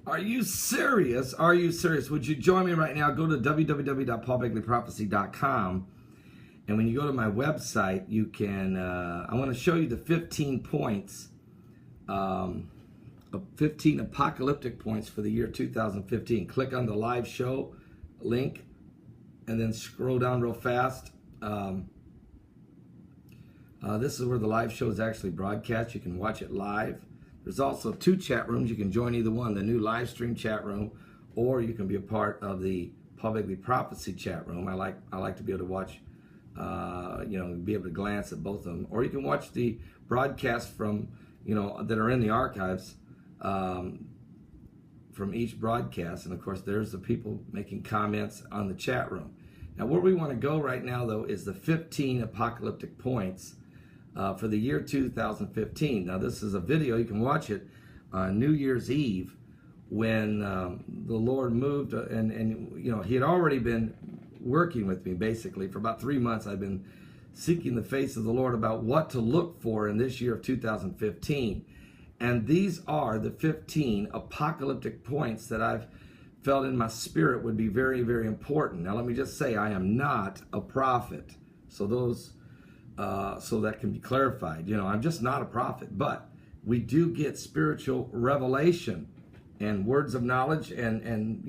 Are you serious? Are you serious? Would you join me right now? Go to www.paulbegleyprophecy.com. And when you go to my website, you can, I want to show you the 15 points, 15 apocalyptic points for the year 2015. Click on the live show link and then scroll down real fast. This is where the live show is actually broadcast. You can watch it live. There's also 2 chat rooms. You can join either one, the new live stream chat room, or you can be a part of the Paul Begley Prophecy chat room. I like to be able to watch, be able to glance at both of them. Or you can watch the broadcast from, that are in the archives from each broadcast. And of course, there's the people making comments on the chat room. Now, where we want to go right now, though, is the 15 apocalyptic points for the year 2015. Now, this is a video. You can watch it on New Year's Eve when the Lord moved. And he had already been working with me, basically. For about 3 months, I've been seeking the face of the Lord about what to look for in this year of 2015. And these are the 15 apocalyptic points that I've felt in my spirit would be very, very important. Now, let me just say, I am not a prophet. So that can be clarified. I'm just not a prophet, but we do get spiritual revelation and words of knowledge and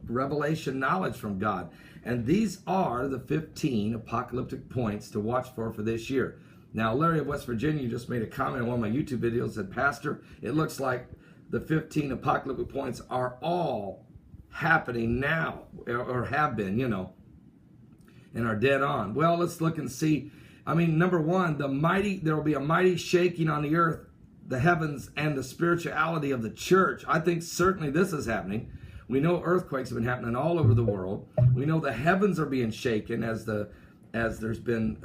revelation knowledge from God. And these are the 15 apocalyptic points to watch for this year. Now, Larry of West Virginia just made a comment on one of my YouTube videos, said, Pastor, it looks like the 15 apocalyptic points are all happening now, or have been, and are dead on. Well, let's look and see. Number one, there will be a mighty shaking on the earth, the heavens, and the spirituality of the church. I think certainly this is happening. We know earthquakes have been happening all over the world. We know the heavens are being shaken as there's been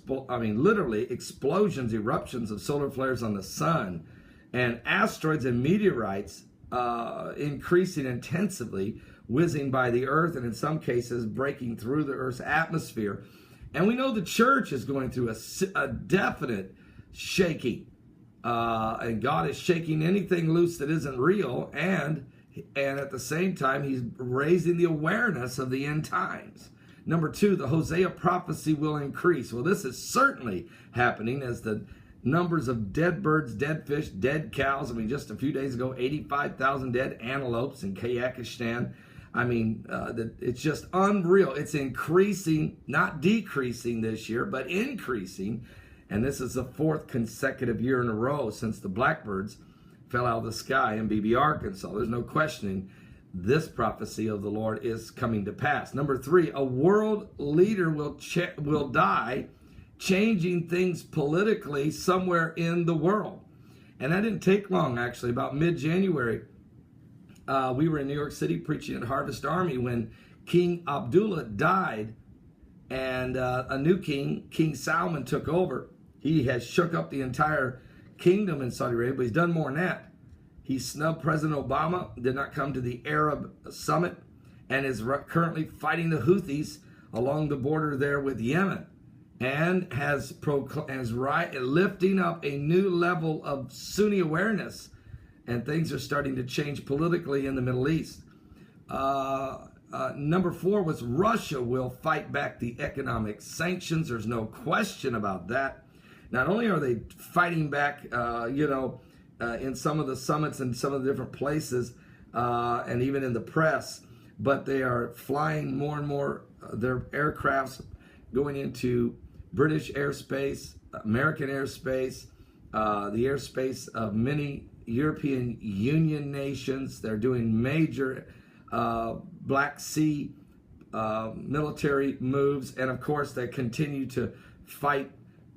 literally explosions, eruptions of solar flares on the sun, and asteroids and meteorites increasing intensively, whizzing by the earth, and in some cases breaking through the earth's atmosphere. And we know the church is going through a definite shaking, and God is shaking anything loose that isn't real, and at the same time, he's raising the awareness of the end times. Number 2, the Hosea prophecy will increase. Well, this is certainly happening as the numbers of dead birds, dead fish, dead cows. Just a few days ago, 85,000 dead antelopes in Kazakhstan. It's just unreal. It's increasing, not decreasing this year, but increasing. And this is the 4th consecutive year in a row since the blackbirds fell out of the sky in Begley, Arkansas. There's no questioning this prophecy of the Lord is coming to pass. Number 3, a world leader will die, changing things politically somewhere in the world. And that didn't take long, actually. About mid-January, we were in New York City preaching at Harvest Army when King Abdullah died, and a new king, King Salman, took over. He has shook up the entire kingdom in Saudi Arabia, but he's done more than that. He snubbed President Obama, did not come to the Arab summit, and is currently fighting the Houthis along the border there with Yemen, and has lifting up a new level of Sunni awareness, and things are starting to change politically in the Middle East. Number 4 was Russia will fight back the economic sanctions. There's no question about that. Not only are they fighting back, in some of the summits and some of the different places, and even in the press, but they are flying more and more their aircrafts going into British airspace, American airspace, the airspace of many European Union nations. They're doing major Black Sea military moves, and of course they continue to fight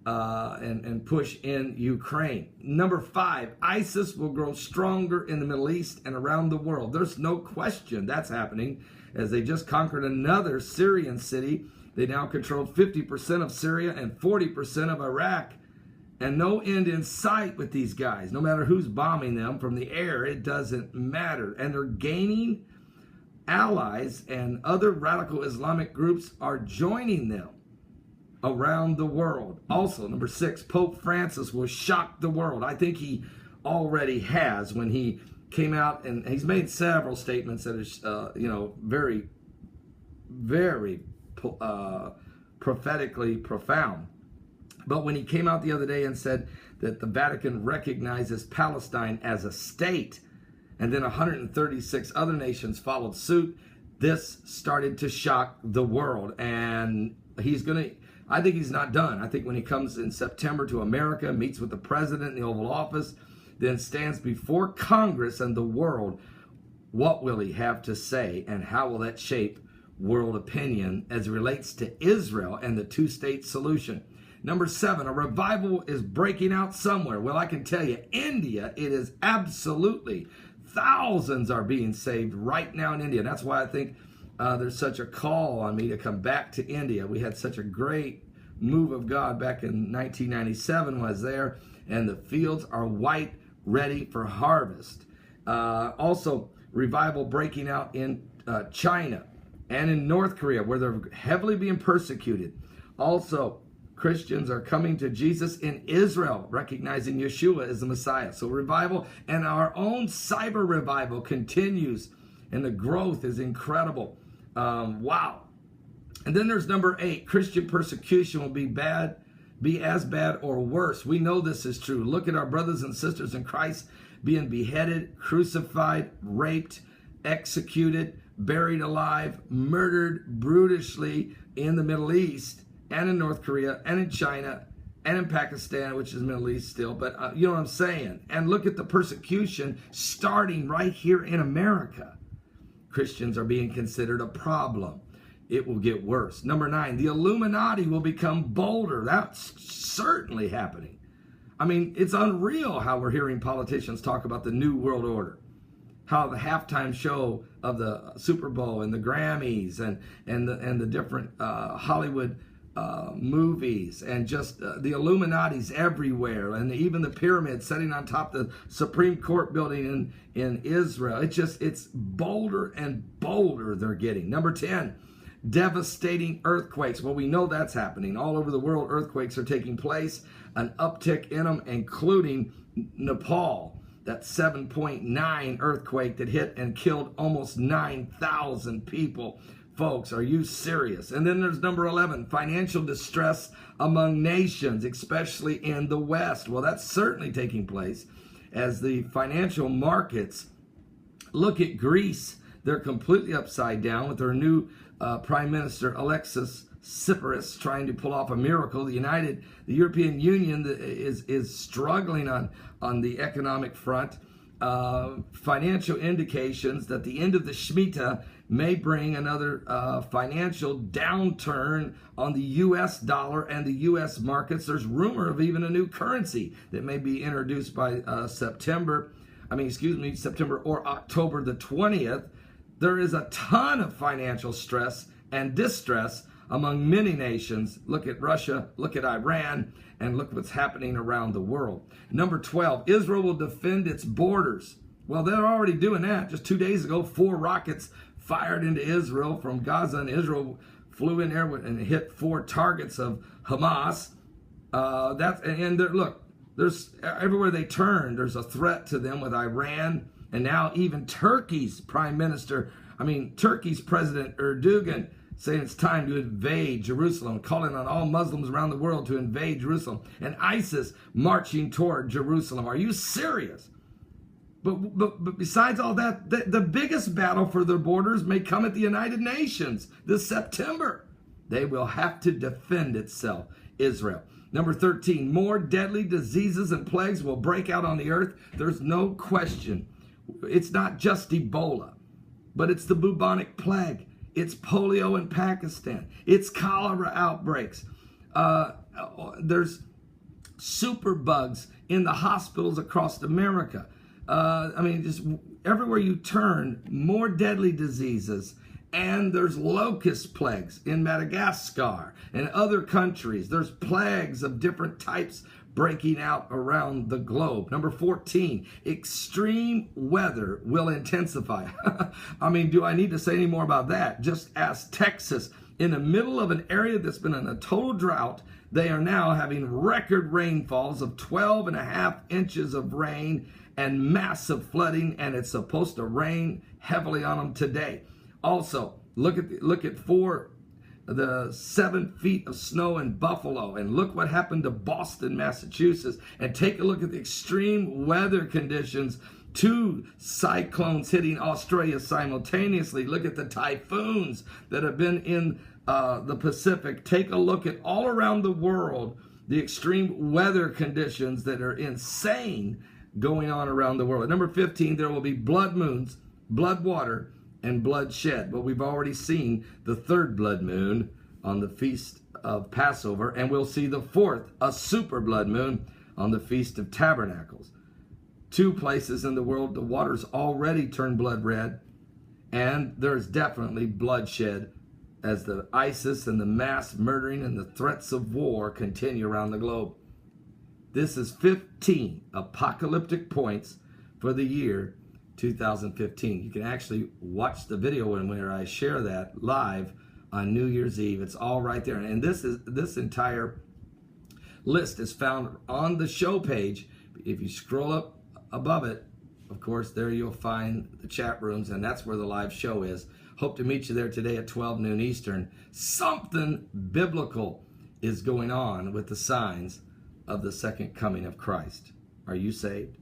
and push in Ukraine. Number 5, ISIS will grow stronger in the Middle East and around the world. There's no question that's happening, as they just conquered another Syrian city. They now control 50% of Syria and 40% of Iraq. And no end in sight with these guys. No matter who's bombing them from the air, it doesn't matter. And they're gaining allies, and other radical Islamic groups are joining them around the world. Also, number 6, Pope Francis will shock the world. I think he already has when he came out, and he's made several statements that are, very, very prophetically profound. But when he came out the other day and said that the Vatican recognizes Palestine as a state, and then 136 other nations followed suit, this started to shock the world. And I think he's not done. I think when he comes in September to America, meets with the president in the Oval Office, then stands before Congress and the world, what will he have to say, and how will that shape world opinion as it relates to Israel and the two-state solution? Number 7, a revival is breaking out somewhere. Well, I can tell you, India, it is absolutely, thousands are being saved right now in India. That's why I think there's such a call on me to come back to India. We had such a great move of God back in 1997 when I was there, and the fields are white, ready for harvest. Also, revival breaking out in China and in North Korea, where they're heavily being persecuted. Also, Christians are coming to Jesus in Israel, recognizing Yeshua as the Messiah. So revival, and our own cyber revival continues, and the growth is incredible. Wow. And then there's number 8, Christian persecution will be as bad or worse. We know this is true. Look at our brothers and sisters in Christ being beheaded, crucified, raped, executed, buried alive, murdered brutally in the Middle East, and in North Korea, and in China, and in Pakistan, which is Middle East still. But you know what I'm saying? And look at the persecution starting right here in America. Christians are being considered a problem. It will get worse. Number 9, the Illuminati will become bolder. That's certainly happening. I mean, it's unreal how we're hearing politicians talk about the New World Order. How the halftime show of the Super Bowl and the Grammys and the different Hollywood movies, and just the Illuminati's everywhere, and even the pyramid sitting on top of the Supreme Court building in Israel. It's bolder and bolder they're getting. Number 10, devastating earthquakes. Well, we know that's happening. All over the world, earthquakes are taking place, an uptick in them, including Nepal, that 7.9 earthquake that hit and killed almost 9,000 people. Folks, are you serious? And then there's number 11, financial distress among nations, especially in the West. Well, that's certainly taking place as the financial markets. Look at Greece. They're completely upside down with their new Prime Minister, Alexis Tsipras, trying to pull off a miracle. The European Union is struggling on the economic front. Financial indications that the end of the Shemitah may bring another financial downturn on the U.S. dollar and the U.S. markets. There's rumor of even a new currency that may be introduced by September or October the 20th. There is a ton of financial stress and distress among many nations. Look at Russia, look at Iran, and look what's happening around the world. Number 12, Israel will defend its borders. Well, they're already doing that. Just 2 days ago, 4 rockets fired into Israel from Gaza, and Israel flew in there and hit 4 targets of Hamas. Look, there's everywhere they turn, there's a threat to them with Iran, and now even Turkey's Turkey's President Erdogan saying it's time to invade Jerusalem, calling on all Muslims around the world to invade Jerusalem, and ISIS marching toward Jerusalem. Are you serious? But besides all that, the biggest battle for their borders may come at the United Nations this September. They will have to defend itself, Israel. Number 13, more deadly diseases and plagues will break out on the earth. There's no question. It's not just Ebola, but it's the bubonic plague. It's polio in Pakistan. It's cholera outbreaks. There's superbugs in the hospitals across America. Just everywhere you turn, more deadly diseases. And there's locust plagues in Madagascar and other countries. There's plagues of different types breaking out around the globe. Number 14, extreme weather will intensify. Do I need to say any more about that? Just ask Texas. In the middle of an area that's been in a total drought, they are now having record rainfalls of 12.5 inches of rain and massive flooding, and it's supposed to rain heavily on them today. Also, look at 7 feet of snow in Buffalo, and look what happened to Boston, Massachusetts, and take a look at the extreme weather conditions. 2 cyclones hitting Australia simultaneously. Look at the typhoons that have been in the Pacific. Take a look at all around the world, the extreme weather conditions that are insane going on around the world. At number 15, there will be blood moons, blood water, and bloodshed. But we've already seen the 3rd blood moon on the Feast of Passover, and we'll see the 4th, a super blood moon, on the Feast of Tabernacles. 2 places in the world the water's already turned blood red, and there's definitely bloodshed as the ISIS and the mass murdering and the threats of war continue around the globe. This is 15 apocalyptic points for the year 2015. You can actually watch the video where I share that live on New Year's Eve. It's all right there. And this entire list is found on the show page. If you scroll up above it, of course, there you'll find the chat rooms, and that's where the live show is. Hope to meet you there today at 12 noon Eastern. Something biblical is going on with the signs of the second coming of Christ. Are you saved?